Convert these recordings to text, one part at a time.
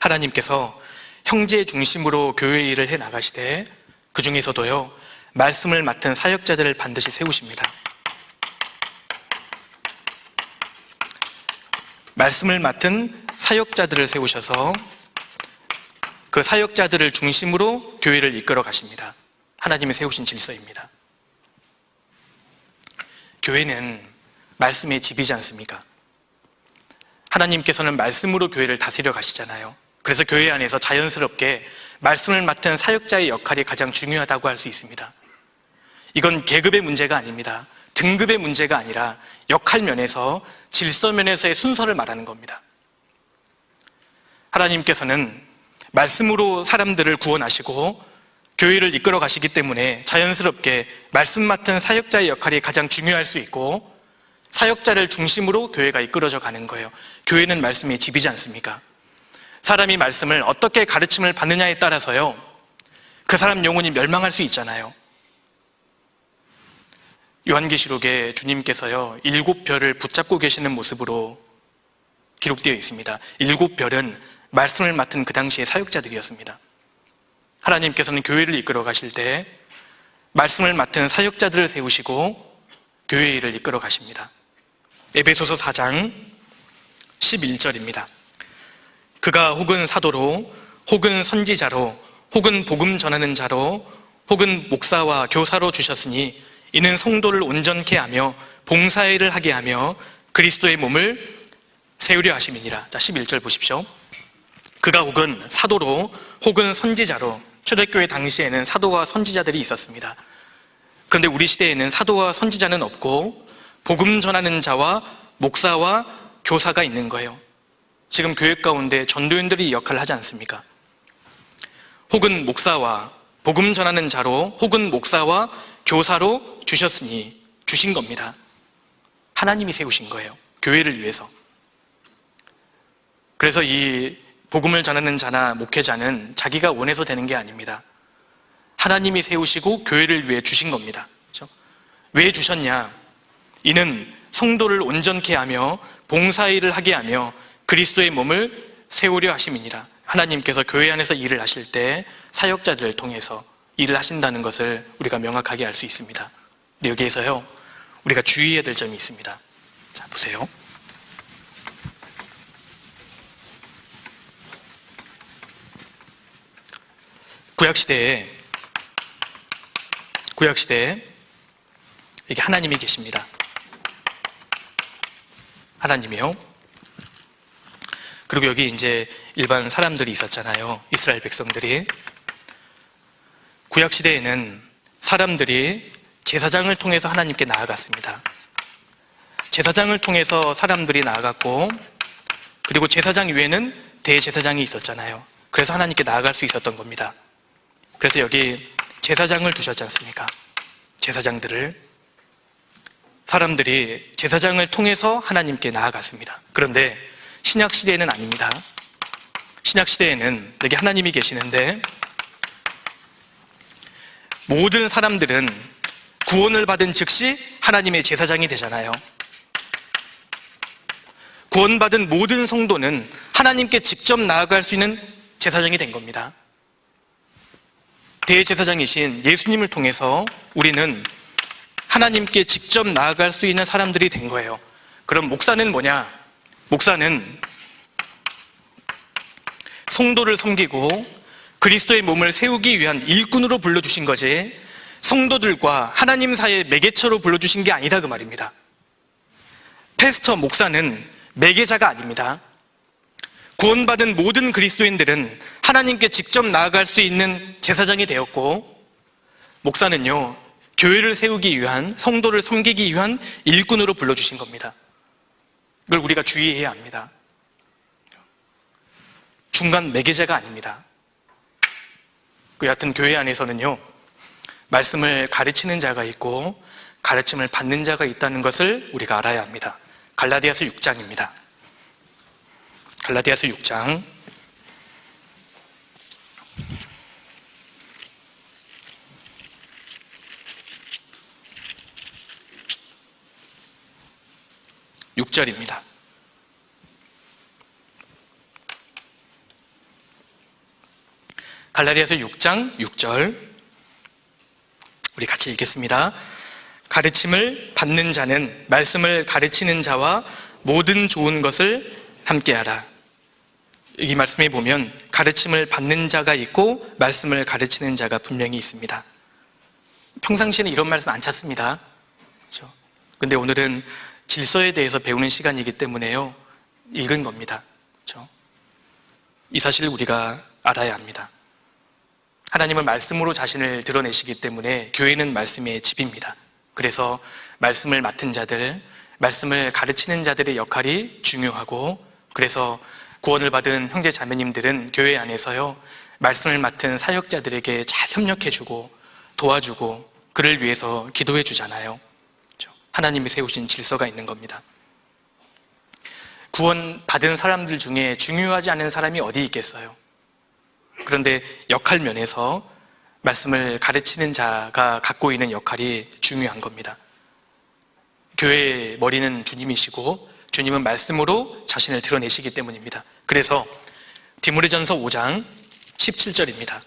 하나님께서 형제 중심으로 교회 일을 해 나가시되 그 중에서도요, 말씀을 맡은 사역자들을 반드시 세우십니다. 말씀을 맡은 사역자들을 세우셔서 그 사역자들을 중심으로 교회를 이끌어 가십니다. 하나님이 세우신 질서입니다. 교회는 말씀의 집이지 않습니까? 하나님께서는 말씀으로 교회를 다스려 가시잖아요. 그래서 교회 안에서 자연스럽게 말씀을 맡은 사역자의 역할이 가장 중요하다고 할 수 있습니다. 이건 계급의 문제가 아닙니다. 등급의 문제가 아니라 역할 면에서, 질서 면에서의 순서를 말하는 겁니다. 하나님께서는 말씀으로 사람들을 구원하시고 교회를 이끌어 가시기 때문에 자연스럽게 말씀 맡은 사역자의 역할이 가장 중요할 수 있고, 사역자를 중심으로 교회가 이끌어져 가는 거예요. 교회는 말씀의 집이지 않습니까? 사람이 말씀을 어떻게 가르침을 받느냐에 따라서요, 그 사람 영혼이 멸망할 수 있잖아요. 요한계시록에 주님께서요, 7별을 붙잡고 계시는 모습으로 기록되어 있습니다. 7별은 말씀을 맡은 그 당시의 사역자들이었습니다. 하나님께서는 교회를 이끌어 가실 때 말씀을 맡은 사역자들을 세우시고 교회 일을 이끌어 가십니다. 에베소서 4장 11절입니다. 그가 혹은 사도로, 혹은 선지자로, 혹은 복음 전하는 자로, 혹은 목사와 교사로 주셨으니 이는 성도를 온전케 하며 봉사일을 하게 하며 그리스도의 몸을 세우려 하심이니라. 자, 11절 보십시오. 그가 혹은 사도로, 혹은 선지자로. 초대교회 당시에는 사도와 선지자들이 있었습니다. 그런데 우리 시대에는 사도와 선지자는 없고 복음 전하는 자와 목사와 교사가 있는 거예요. 지금 교회 가운데 전도연들이 이 역할을 하지 않습니까? 혹은 목사와 복음 전하는 자로, 혹은 목사와 교사로 주셨으니, 주신 겁니다. 하나님이 세우신 거예요. 교회를 위해서. 그래서 이 복음을 전하는 자나 목회자는 자기가 원해서 되는 게 아닙니다. 하나님이 세우시고 교회를 위해 주신 겁니다. 그렇죠? 왜 주셨냐? 이는 성도를 온전케 하며 봉사일을 하게 하며 그리스도의 몸을 세우려 하심이니라. 하나님께서 교회 안에서 일을 하실 때 사역자들을 통해서 일을 하신다는 것을 우리가 명확하게 알 수 있습니다. 여기에서요, 우리가 주의해야 될 점이 있습니다. 자, 보세요. 구약시대에 이게 하나님이 계십니다. 하나님이요. 그리고 여기 이제 일반 사람들이 있었잖아요. 이스라엘 백성들이. 구약시대에는 사람들이 제사장을 통해서 하나님께 나아갔습니다. 제사장을 통해서 사람들이 나아갔고, 그리고 제사장 위에는 대제사장이 있었잖아요. 그래서 하나님께 나아갈 수 있었던 겁니다. 그래서 여기 제사장을 두셨지 않습니까? 제사장들을. 사람들이 제사장을 통해서 하나님께 나아갔습니다. 그런데 신약시대에는 아닙니다. 신약시대에는 여기 하나님이 계시는데 모든 사람들은 구원을 받은 즉시 하나님의 제사장이 되잖아요. 구원받은 모든 성도는 하나님께 직접 나아갈 수 있는 제사장이 된 겁니다. 대제사장이신 예수님을 통해서 우리는 하나님께 직접 나아갈 수 있는 사람들이 된 거예요. 그럼 목사는 뭐냐? 목사는 성도를 섬기고 그리스도의 몸을 세우기 위한 일꾼으로 불러주신 거지, 성도들과 하나님 사이의 매개처로 불러주신 게 아니다 그 말입니다. 패스터, 목사는 매개자가 아닙니다. 구원받은 모든 그리스도인들은 하나님께 직접 나아갈 수 있는 제사장이 되었고, 목사는요, 교회를 세우기 위한, 성도를 섬기기 위한 일꾼으로 불러주신 겁니다. 이걸 우리가 주의해야 합니다. 중간 매개자가 아닙니다. 그 여하튼 교회 안에서는요, 말씀을 가르치는 자가 있고 가르침을 받는 자가 있다는 것을 우리가 알아야 합니다. 갈라디아서 6장입니다. 갈라디아서 6장 6절입니다. 갈라디아서 6장 6절 우리 같이 읽겠습니다. 가르침을 받는 자는 말씀을 가르치는 자와 모든 좋은 것을 함께하라. 여기 말씀에 보면 가르침을 받는 자가 있고 말씀을 가르치는 자가 분명히 있습니다. 평상시에는 이런 말씀 안 찾습니다. 그렇죠? 근데 오늘은 질서에 대해서 배우는 시간이기 때문에요. 읽은 겁니다. 그렇죠? 이 사실을 우리가 알아야 합니다. 하나님은 말씀으로 자신을 드러내시기 때문에 교회는 말씀의 집입니다. 그래서 말씀을 맡은 자들, 말씀을 가르치는 자들의 역할이 중요하고, 그래서 구원을 받은 형제 자매님들은 교회 안에서요, 말씀을 맡은 사역자들에게 잘 협력해주고 도와주고 그를 위해서 기도해 주잖아요. 하나님이 세우신 질서가 있는 겁니다. 구원 받은 사람들 중에 중요하지 않은 사람이 어디 있겠어요? 그런데 역할 면에서 말씀을 가르치는 자가 갖고 있는 역할이 중요한 겁니다. 교회의 머리는 주님이시고 주님은 말씀으로 자신을 드러내시기 때문입니다. 그래서 디모데전서 5장 17절입니다.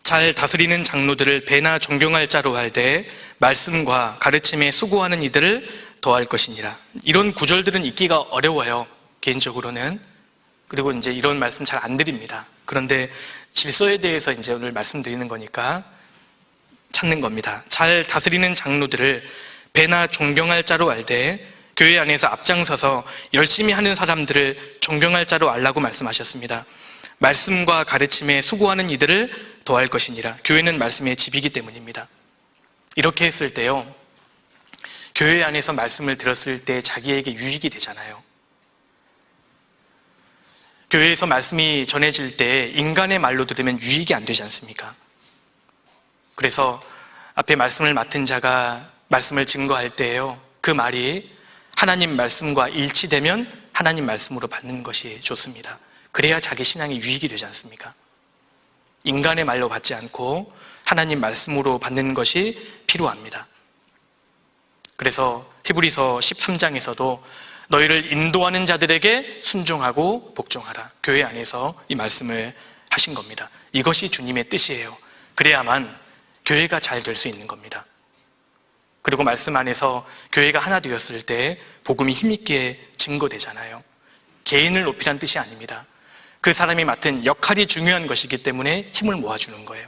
잘 다스리는 장로들을 배나 존경할 자로 할 때 말씀과 가르침에 수고하는 이들을 더할 것이니라. 이런 구절들은 읽기가 어려워요, 개인적으로는. 그리고 이제 이런 말씀 잘 안 드립니다. 그런데 질서에 대해서 이제 오늘 말씀드리는 거니까 찾는 겁니다. 잘 다스리는 장로들을 배나 존경할 자로 알되 교회 안에서 앞장서서 열심히 하는 사람들을 존경할 자로 알라고 말씀하셨습니다. 말씀과 가르침에 수고하는 이들을 더할 것이니라. 교회는 말씀의 집이기 때문입니다. 이렇게 했을 때요, 교회 안에서 말씀을 들었을 때 자기에게 유익이 되잖아요. 교회에서 말씀이 전해질 때 인간의 말로 들으면 유익이 안 되지 않습니까? 그래서 앞에 말씀을 맡은 자가 말씀을 증거할 때요, 그 말이 하나님 말씀과 일치되면 하나님 말씀으로 받는 것이 좋습니다. 그래야 자기 신앙이 유익이 되지 않습니까? 인간의 말로 받지 않고 하나님 말씀으로 받는 것이 필요합니다. 그래서 히브리서 13장에서도 너희를 인도하는 자들에게 순종하고 복종하라. 교회 안에서 이 말씀을 하신 겁니다. 이것이 주님의 뜻이에요. 그래야만 교회가 잘 될 수 있는 겁니다. 그리고 말씀 안에서 교회가 하나 되었을 때 복음이 힘있게 증거되잖아요. 개인을 높이란 뜻이 아닙니다. 그 사람이 맡은 역할이 중요한 것이기 때문에 힘을 모아주는 거예요.